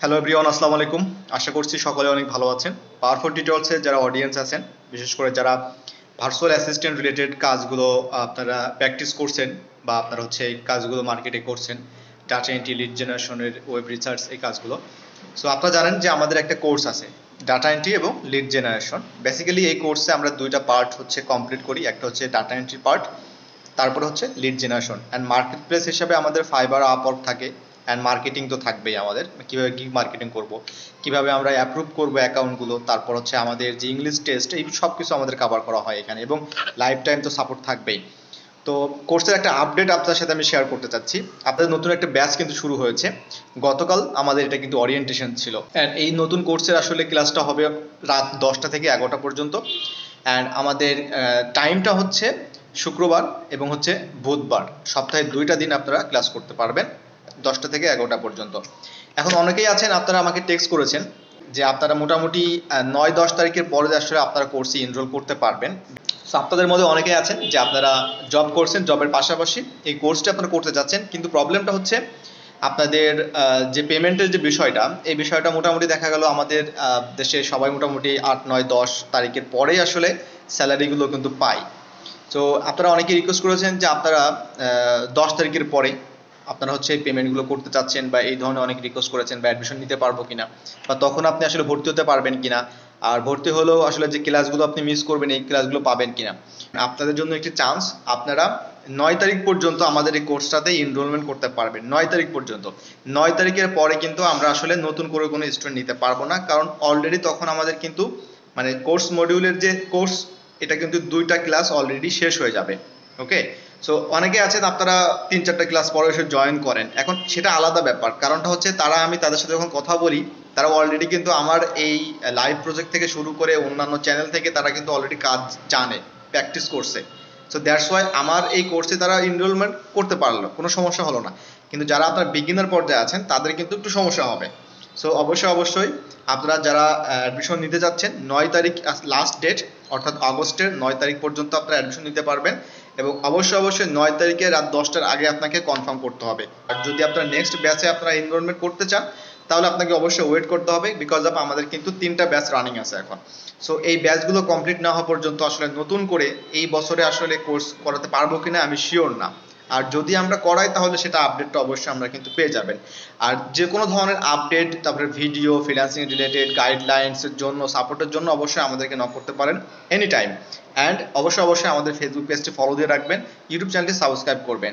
Hello everyone, আসসালামু আলাইকুম। আশা করছি সকলে অনেক ভালো আছেন। পাওয়ারফুল টিউটোরিয়ালসের যারা অডিয়েন্স আছেন, বিশেষ করে যারা ভার্চুয়াল অ্যাসিস্ট্যান্ট রিলেটেড কাজগুলো আপনারা প্র্যাকটিস করছেন বা আপনারা এই কাজগুলো মার্কেটে করছেন, ডাটা এন্ট্রি, লিড জেনারেশনের, ওয়েব রিসার্চ, এই কাজগুলো। সো আপনারা জানেন যে আমাদের একটা কোর্স আছে ডাটা এন্ট্রি এবং লিড জেনারেশন। বেসিক্যালি এই কোর্সে আমরা দুইটা পার্ট কমপ্লিট করি। একটা হচ্ছে ডাটা এন্ট্রি পার্ট, তারপরে হচ্ছে lead generation. And market place হিসাবে আমাদের ফাইবার, আপওয়ার্ক থাকে। অ্যান্ড মার্কেটিং তো থাকবেই আমাদের, কীভাবে গিগ মার্কেটিং করব, কীভাবে আমরা অ্যাপ্রুভ করবো অ্যাকাউন্টগুলো, তারপর আমাদের যে ইংলিশ টেস্ট, এই সব কিছু আমাদের কভার করা হয় এখানে, এবং লাইফ টাইম তো সাপোর্ট থাকবেই। তো কোর্সের একটা আপডেট আপনার সাথে আমি শেয়ার করতে চাচ্ছি। আপনাদের নতুন একটা ব্যাচ কিন্তু শুরু হয়েছে গতকাল। আমাদের এটা কিন্তু ওরিয়েন্টেশন ছিল। অ্যান্ড এই নতুন কোর্সের আসলে ক্লাসটা হবে রাত 10টা থেকে 11টা পর্যন্ত। অ্যান্ড আমাদের টাইমটা হচ্ছে শুক্রবার এবং বুধবার, সপ্তাহে 2টা দিন আপনারা ক্লাস করতে পারবেন 10টা থেকে 11টা পর্যন্ত। এখন অনেকেই আছেন, আপনারা আমাকে টেক্সট করেছেন যে আপনারা মোটামুটি 9-10 তারিখের পরে আসলে আপনারা কোর্সে এনরোল করতে পারবেন। সো আপনাদের মধ্যে অনেকেই আছেন যে আপনারা জব করছেন, জবের পাশাপাশি এই কোর্সটা আপনারা করতে যাচ্ছেন, কিন্তু প্রবলেমটা হচ্ছে আপনাদের যে পেমেন্টের যে বিষয়টা, এই বিষয়টা মোটামুটি দেখা গেল আমাদের দেশে সবাই মোটামুটি 8-9-10 তারিখের পরেই আসলে স্যালারিগুলো কিন্তু পায়। তো আপনারা অনেকে রিকোয়েস্ট করেছেন যে আপনারা 10 তারিখের পরে আপনারা এই পেমেন্টগুলো করতে চাচ্ছেন, বা এই ধরনের অনেক রিকোয়েস্ট করেছেন, বা অ্যাডমিশন নিতে পারবো কিনা, বা তখন আপনি আসলে ভর্তি হতে পারবেন কিনা, আর ভর্তি হলেও আসলে যে ক্লাসগুলো আপনি মিস করবেন এই ক্লাসগুলো পাবেন কিনা। আপনাদের জন্য একটি চান্স, আপনারা 9 তারিখ পর্যন্ত আমাদের এই কোর্সটাতে এনরোলমেন্ট করতে পারবেন। 9 তারিখ পর্যন্ত। 9 তারিখের পরে কিন্তু আমরা আসলে নতুন করে কোনো স্টুডেন্ট নিতে পারবো না, কারণ অলরেডি তখন আমাদের কিন্তু কোর্স মডিউলের যে কোর্স, এটা কিন্তু 2টা ক্লাস অলরেডি শেষ হয়ে যাবে। ওকে, সো অনেকে আছেন আপনারা 3-4টা ক্লাস পরে এসে জয়েন করেন, এখন সেটা আলাদা ব্যাপার। কারণটা আমি তাদের সাথে যখন কথা বলি, তারা অলরেডি কিন্তু আমার এই লাইভ প্রজেক্ট থেকে শুরু করে অন্যান্য চ্যানেল থেকে তারা কিন্তু অলরেডি কাজ জানে, প্র্যাকটিস করছে। সো দ্যাটস ওয়াই আমার এই কোর্সে তারা এনরোলমেন্ট করতে পারলো, কোনো সমস্যা হলো না। কিন্তু যারা আপনার বিগিনার পর্যায়ে আছেন তাদের কিন্তু একটু সমস্যা হবে। সো অবশ্যই আপনারা যারা অ্যাডমিশন নিতে যাচ্ছেন, 9 তারিখ লাস্ট ডেট, অর্থাৎ আগস্টের 9 তারিখ পর্যন্ত আপনারা অ্যাডমিশন নিতে পারবেন। এবং অবশ্যই 9 তারিখে রাত 10টার আগে আপনাকে কনফার্ম করতে হবে। আর যদি আপনারা নেক্সট ব্যাচে আপনারা এনরোলমেন্ট করতে চান, তাহলে আপনাকে অবশ্যই ওয়েট করতে হবে, বিকজ অফ আমাদের কিন্তু 3টা ব্যাচ রানিং আছে এখন। সো এই ব্যাচগুলো কমপ্লিট না হওয়া পর্যন্ত আসলে নতুন করে এই বছরে আসলে কোর্স করাতে পারবো কিনা আমি শিওর না। আর যদি আমরা করাই, তাহলে সেটা আপডেটটা অবশ্যই আমরা কিন্তু পেয়ে যাবেন। আর যে কোনো ধরনের আপডেট, তারপরে ভিডিও, ফ্রিল্যান্সিং রিলেটেড গাইডলাইন্সের জন্য, সাপোর্টের জন্য অবশ্যই আমাদেরকে নক করতে পারেন এনি টাইম। অ্যান্ড অবশ্যই আমাদের ফেসবুক পেজটি ফলো দিয়ে রাখবেন, ইউটিউব চ্যানেলটি সাবস্ক্রাইব করবেন।